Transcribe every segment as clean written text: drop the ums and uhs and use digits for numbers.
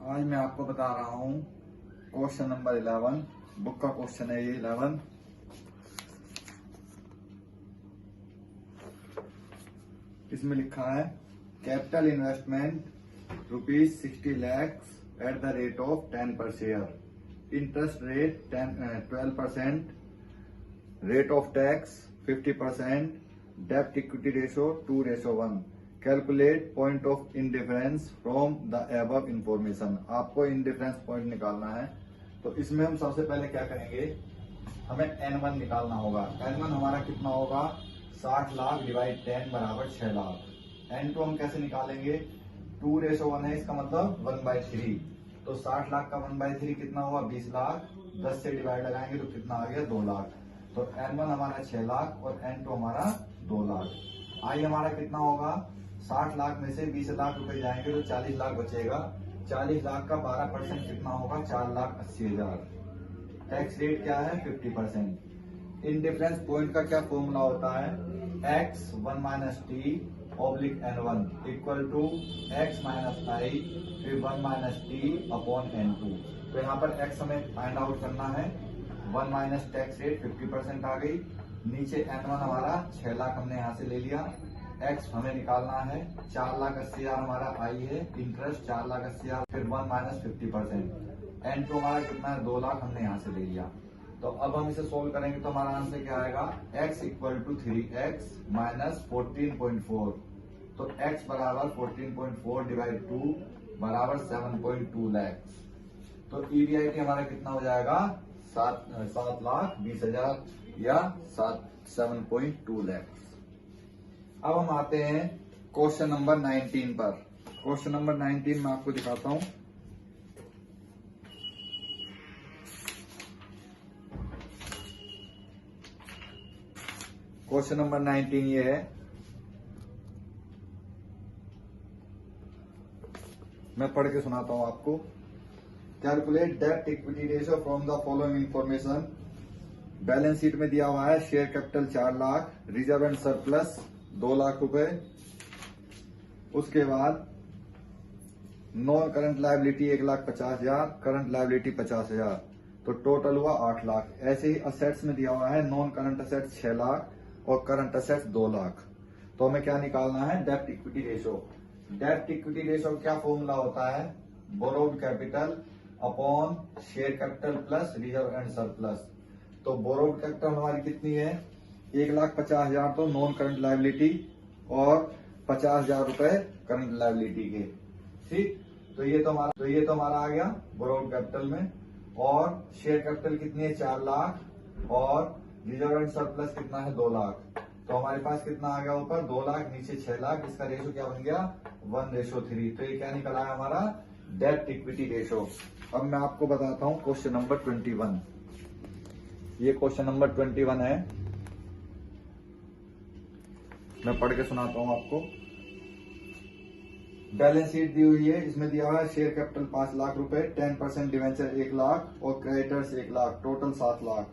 आज मैं आपको बता रहा हूँ क्वेश्चन नंबर 11। बुक का क्वेश्चन है ये 11। इसमें लिखा है capital investment ₹60 lakhs at the rate of 10 per share, interest rate 12%, rate of tax 50%, डेब्ट equity ratio 2:1। Calculate point of indifference from the above information. आपको इंडिफरेंस पॉइंट निकालना है। तो इसमें हम सबसे पहले क्या करेंगे, हमें N1 निकालना होगा। N1 हमारा कितना होगा, 60 लाख डिवाइड 10 बराबर 6 लाख। N2 हम कैसे निकालेंगे, 2:1 है, इसका मतलब 1/3। तो 60 लाख का 1/3 कितना हुआ, 20 लाख। 10 से डिवाइड लगाएंगे तो कितना आ गया, 2 लाख। तो N1 हमारा 6 लाख और N2 हमारा 2 लाख। आई हमारा कितना होगा, 60 लाख में से 20 लाख रुपए जाएंगे तो 40 लाख बचेगा। 40 लाख का 12% कितना होगा, 4,80,000। टैक्स रेट क्या है, 50%। इंडिफरेंस पॉइंट का क्या फॉर्मूला होता है, x1 - t / N1 equal to x - I फिर 1 - t अपॉन N2। तो यहाँ पर x हमें फाइंड आउट करना है। 1 - टैक्स रेट 50% आ गई। नीचे N1 हमारा 6 लाख हमने यहाँ से ले लिया। x हमें निकालना है, 4,80,000 हमारा आई है, इंटरेस्ट 4,80,000 फिर 1 - 50%। N2 हमारा कितना है, 2 लाख हमने यहाँ से ले लिया। तो अब हम इसे सोल्व करेंगे तो हमारा आंसर क्या आएगा, x इक्वल टू 3x - 14.4। तो x बराबर 14.4 डिवाइड 2 बराबर 7.2 लाख। तो EBIT हमारा कितना हो जाएगा, 7,20,000 या 7.2 लाख। अब हम आते हैं क्वेश्चन नंबर 19 पर। क्वेश्चन नंबर 19 मैं आपको दिखाता हूं। क्वेश्चन नंबर 19 ये है, मैं पढ़ के सुनाता हूं आपको। कैलकुलेट डेब्ट equity ratio from the following information. Balance sheet में दिया हुआ है share capital 4 lakh, reserve and surplus 2 lakh रुपए। उसके बाद non current liability 1,50,000, current liability 50,000। तो टोटल हुआ 8 लाख। ऐसे ही असेट्स में दिया हुआ है नॉन करंट असेट्स 6 लाख और करंट असेट्स 2 लाख। तो हमें क्या निकालना है, डेब्ट इक्विटी रेशो। डेब्ट इक्विटी रेशो क्या फॉर्मूला होता है, borrowed capital upon share capital plus reserve and surplus. तो बोरोड कैपिटल हमारी कितनी है, 1,50,000 तो नॉन करंट लायबिलिटी और 50,000 रुपए करंट लायबिलिटी के। ठीक, तो ये तो हमारा आ गया बोरोड कैपिटल में। और शेयर कैपिटल कितनी है, 4 लाख और रिजर्व एंड सरप्लस कितना है, 2 लाख। तो हमारे पास कितना आ गया, ऊपर 2 लाख नीचे 6 लाख। इसका रेशो क्या बन गया, 1:3। तो ये क्या निकला है हमारा, डेब्ट इक्विटी रेशो। अब मैं आपको बताता हूं क्वेश्चन नंबर 21। ये क्वेश्चन नंबर 21 है, मैं पढ़ के सुनाता हूं आपको। बैलेंस शीट दी हुई है, इसमें दिया हुआ है शेयर कैपिटल 5 लाख रुपए, 10% डिवेंचर 1 लाख और creditors 1 lakh, total 7 lakh.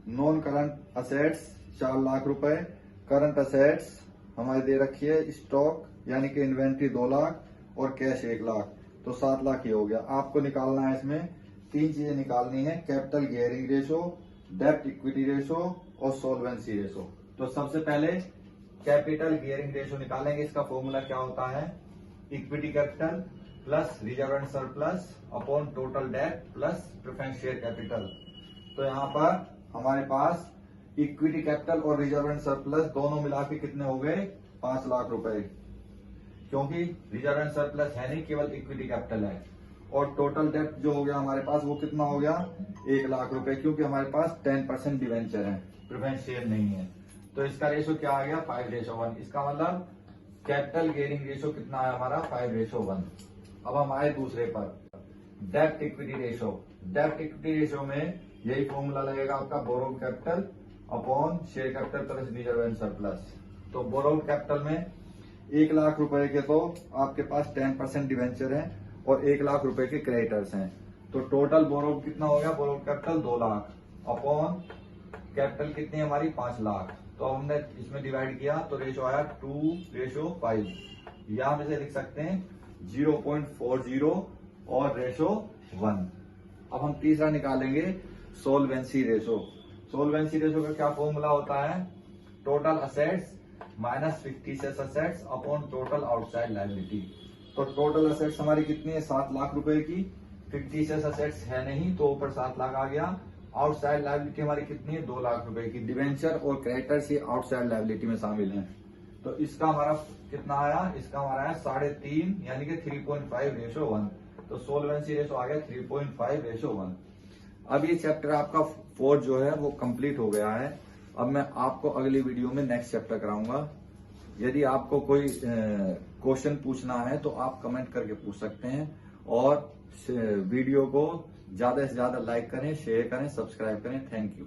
Non current assets 4 lakh रुपए, करंट असेट्स हमारी दे रखी है स्टॉक यानी कि इन्वेंट्री 2 लाख और कैश 1 लाख। तो 7 लाख ही हो गया। आपको निकालना है, इसमें 3 चीजें निकालनी है, कैपिटल गियरिंग रेशो, डेब्ट इक्विटी रेशो और सोल्वेंसी रेशो। तो सबसे पहले कैपिटल गियरिंग रेशो निकालेंगे। इसका फॉर्मूला क्या होता है, equity capital plus reserve and surplus upon total date plus preference share capital. तो यहाँ पर हमारे पास इक्विटी कैपिटल और रिजर्व एंड सरप्लस दोनों मिला के कितने हो गए, 5 लाख रुपए, क्योंकि रिजर्व एंड सरप्लस है नहीं, केवल इक्विटी कैपिटल है। और टोटल डेट जो हो गया हमारे पास वो कितना हो गया, 1 लाख रुपए, क्योंकि हमारे पास 10% डिवेंचर है, प्रेफरेंस शेयर नहीं है। तो इसका रेशो क्या आ गया, 5:1। इसका मतलब कैपिटल गियरिंग रेशो कितना है हमारा, 5:1। अब हम आए दूसरे पर, डेब्ट इक्विटी रेशो। डेब्ट इक्विटी रेशो में यही फॉर्मूला लगेगा आपका, borrowed capital upon share capital plus reserve and surplus. तो बोरोड कैपिटल में 1 लाख रुपए के तो आपके पास 10% डिवेंचर है और 1 लाख रुपए के क्रेडिटर्स हैं। तो टोटल बोरोड कितना हो गया, borrowed capital 2 lakh upon capital कितनी हमारी, 5 लाख। तो हमने इसमें डिवाइड किया तो रेशो आया 2:5। या हम इसे लिख सकते हैं 0.40 और रेशो 1। अब हम तीसरा निकालेंगे सोल्वेंसी रेशो। सोल्वेंसी रेशो का क्या फॉर्मूला होता है? Total assets minus fictitious assets upon total outside liability. तो टोटल असेट्स हमारी कितनी है? 7 लाख रुपए की। फिक्टिशियस असेट्स है नहीं तो ऊपर 7 लाख आ गया। आउटसाइड लायबिलिटी हमारी कितनी है? 2 लाख रुपए की। डिवेंचर और क्रेडिटर्स ये आउटसाइड लायबिलिटी में शामिल हैं। तो इसका हमारा कितना आया? इसका हमारा है 3.5 यानी कि 3.5:1। तो सोल्वेंसी रेशो आ गया 3.5:1। अब ये चैप्टर आपका 4 जो है वो कंप्लीट हो गया है। अब मैं आपको अगली वीडियो में नेक्स्ट चैप्टर कराऊंगा। यदि आपको कोई क्वेश्चन पूछना है तो आप कमेंट करके पूछ सकते हैं, और वीडियो को ज्यादा से ज्यादा लाइक करें, शेयर करें, सब्सक्राइब करें। Thank you.